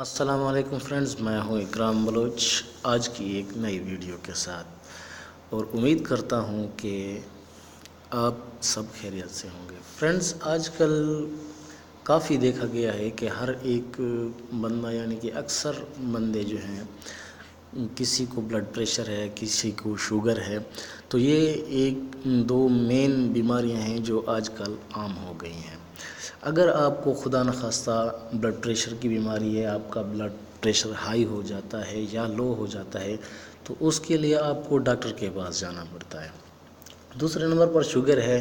السلام علیکم فرینڈز، میں ہوں اکرام بلوچ آج کی ایک نئی ویڈیو کے ساتھ، اور امید کرتا ہوں کہ آپ سب خیریت سے ہوں گے۔ فرینڈز، آج کل کافی دیکھا گیا ہے کہ ہر ایک بندہ یعنی کہ اکثر بندے جو ہیں، کسی کو بلڈ پریشر ہے، کسی کو شوگر ہے، تو یہ ایک دو مین بیماریاں ہیں جو آج کل عام ہو گئی ہیں۔ اگر آپ کو خدا نخواستہ بلڈ پریشر کی بیماری ہے، آپ کا بلڈ پریشر ہائی ہو جاتا ہے یا لو ہو جاتا ہے، تو اس کے لیے آپ کو ڈاکٹر کے پاس جانا پڑتا ہے۔ دوسرے نمبر پر شوگر ہے،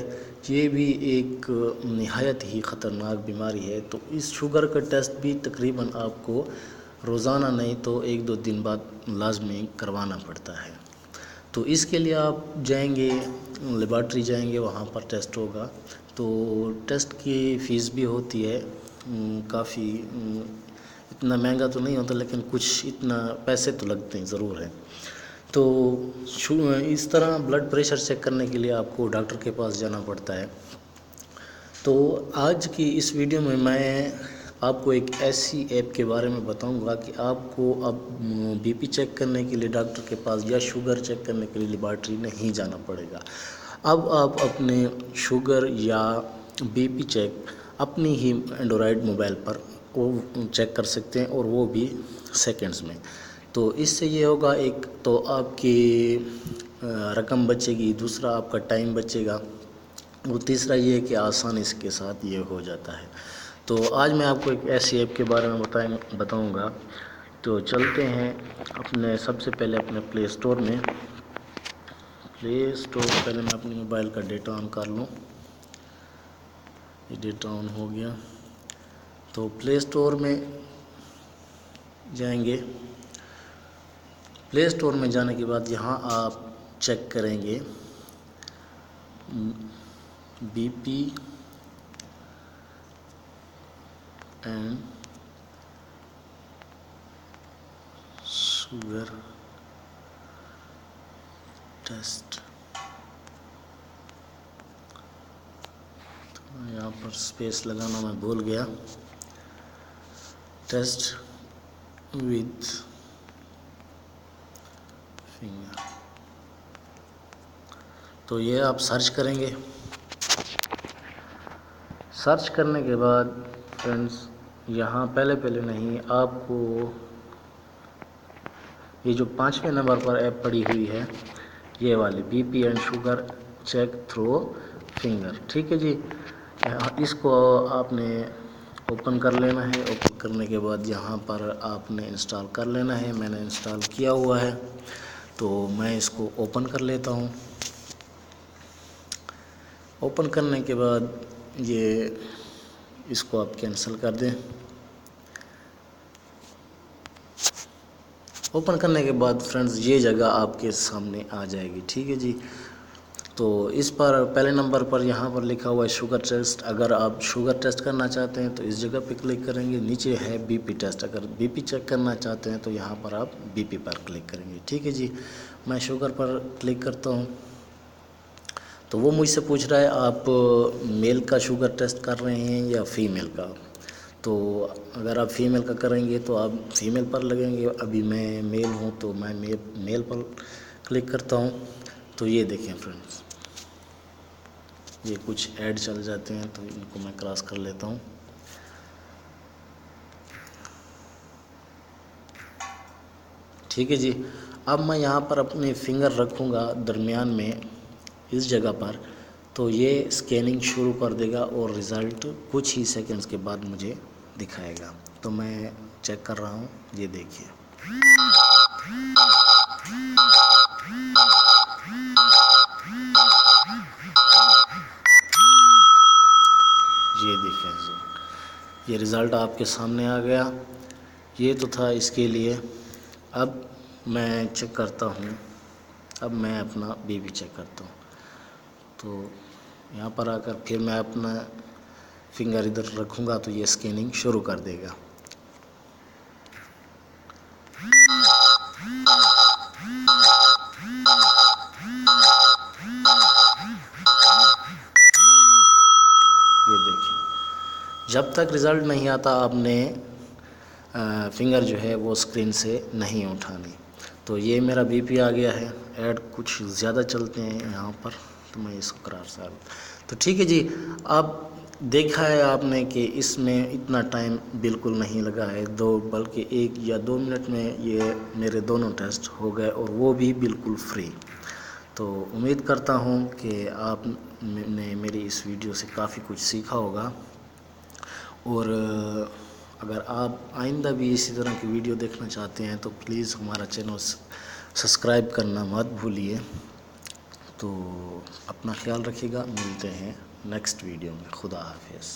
یہ بھی ایک نہایت ہی خطرناک بیماری ہے، تو اس شوگر کا ٹیسٹ بھی تقریباً آپ کو روزانہ نہیں تو ایک دو دن بعد لازمی کروانا پڑتا ہے۔ تو اس کے لیے آپ جائیں گے، لیبارٹری جائیں گے، وہاں پر ٹیسٹ ہوگا، تو ٹیسٹ کی فیس بھی ہوتی ہے کافی، اتنا مہنگا تو نہیں ہوتا لیکن کچھ اتنا پیسے تو لگتے ہیں ضرور ہیں۔ تو اس طرح بلڈ پریشر چیک کرنے کے لیے آپ کو ڈاکٹر کے پاس جانا پڑتا ہے۔ تو آج کی اس ویڈیو میں آپ کو ایک ایسی ایپ کے بارے میں بتاؤں گا کہ آپ کو اب بی پی چیک کرنے کے لیے ڈاکٹر کے پاس یا شوگر چیک کرنے کے لیے لیبارٹری نہیں جانا پڑے گا۔ اب آپ اپنے شوگر یا بی پی چیک اپنی ہی اینڈرائڈ موبائل پر وہ چیک کر سکتے ہیں، اور وہ بھی سیکنڈز میں۔ تو اس سے یہ ہوگا، ایک تو آپ کی رقم بچے گی، دوسرا آپ کا ٹائم بچے گا، اور تیسرا یہ ہے کہ آسانی کے ساتھ یہ ہو جاتا ہے۔ تو آج میں آپ کو ایک ایسی ایپ کے بارے میں بتاؤں گا۔ تو چلتے ہیں سب سے پہلے اپنے پلے اسٹور میں۔ پہلے میں اپنے موبائل کا ڈیٹا آن کر لوں۔ یہ ڈیٹا آن ہو گیا، تو پلے اسٹور میں جائیں گے۔ پلے اسٹور میں جانے کے بعد یہاں آپ چیک کریں گے B P and sugar test. یہاں پر سپیس لگانا میں بھول گیا، ٹیسٹ ود فنگر۔ تو یہ آپ سرچ کریں گے۔ سرچ کرنے کے بعد فرینڈز، یہاں پہلے نہیں، آپ کو یہ جو 5ویں نمبر پر ایپ پڑی ہوئی ہے، یہ والی B P and sugar check through finger, ٹھیک ہے جی۔ اس کو آپ نے اوپن کر لینا ہے۔ اوپن کرنے کے بعد یہاں پر آپ نے انسٹال کر لینا ہے۔ میں نے انسٹال کیا ہوا ہے، تو میں اس کو اوپن کر لیتا ہوں۔ اوپن کرنے کے بعد اس کو آپ کینسل کر دیں۔ اوپن کرنے کے بعد فرینڈز، یہ جگہ آپ کے سامنے آ جائے گی، ٹھیک ہے جی۔ تو اس پر پہلے نمبر پر یہاں پر لکھا ہوا ہے شوگر ٹیسٹ۔ اگر آپ شوگر ٹیسٹ کرنا چاہتے ہیں تو اس جگہ پہ کلک کریں گے۔ نیچے ہے بی پی ٹیسٹ، اگر بی پی چیک کرنا چاہتے ہیں تو یہاں پر آپ بی پی پر کلک کریں گے، ٹھیک ہے جی۔ میں شوگر پر کلک کرتا ہوں، تو وہ مجھ سے پوچھ رہا ہے آپ میل کا شوگر ٹیسٹ کر رہے ہیں یا فیمیل کا۔ تو اگر آپ فیمیل کا کریں گے تو آپ فیمیل پر لگیں گے۔ ابھی میں میل ہوں تو میں میل پر کلک کرتا ہوں۔ تو یہ دیکھیں فرینڈز، یہ کچھ ایڈ چل جاتے ہیں، تو ان کو میں کراس کر لیتا ہوں۔ ٹھیک ہے جی۔ اب میں یہاں پر اپنے فنگر رکھوں گا درمیان میں اس جگہ پر، تو یہ اسکیننگ شروع کر دے گا، اور رزلٹ کچھ ہی سیکنڈز کے بعد مجھے دکھائے گا۔ تو میں چیک کر رہا ہوں، یہ دیکھیے۔ یہ دیکھیں، یہ رزلٹ آپ کے سامنے آ گیا۔ یہ تو تھا اس کے لیے۔ اب میں چیک کرتا ہوں، اب میں اپنا بی پی چیک کرتا ہوں۔ تو یہاں پر آ کر پھر میں اپنا فنگر ادھر رکھوں گا، تو یہ اسکیننگ شروع کر دے گا۔ یہ دیکھیں، جب تک رزلٹ نہیں آتا آپ نے فنگر جو ہے وہ اسکرین سے نہیں اٹھانی۔ تو یہ میرا بی پی آ گیا ہے، ایڈ کچھ زیادہ چلتے ہیں یہاں پر، تو میں اس کو قرار صاحب تو ٹھیک ہے جی۔ اب دیکھا ہے آپ نے کہ اس میں اتنا ٹائم بالکل نہیں لگا ہے، بلکہ 1 یا 2 منٹ میں یہ میرے دونوں ٹیسٹ ہو گئے، اور وہ بھی بالکل فری۔ تو امید کرتا ہوں کہ آپ نے میری اس ویڈیو سے کافی کچھ سیکھا ہوگا، اور اگر آپ آئندہ بھی اسی طرح کی ویڈیو دیکھنا چاہتے ہیں تو پلیز ہمارا چینل سبسکرائب کرنا مت بھولیے۔ تو اپنا خیال رکھیے گا، ملتے ہیں نیکسٹ ویڈیو میں، خدا حافظ۔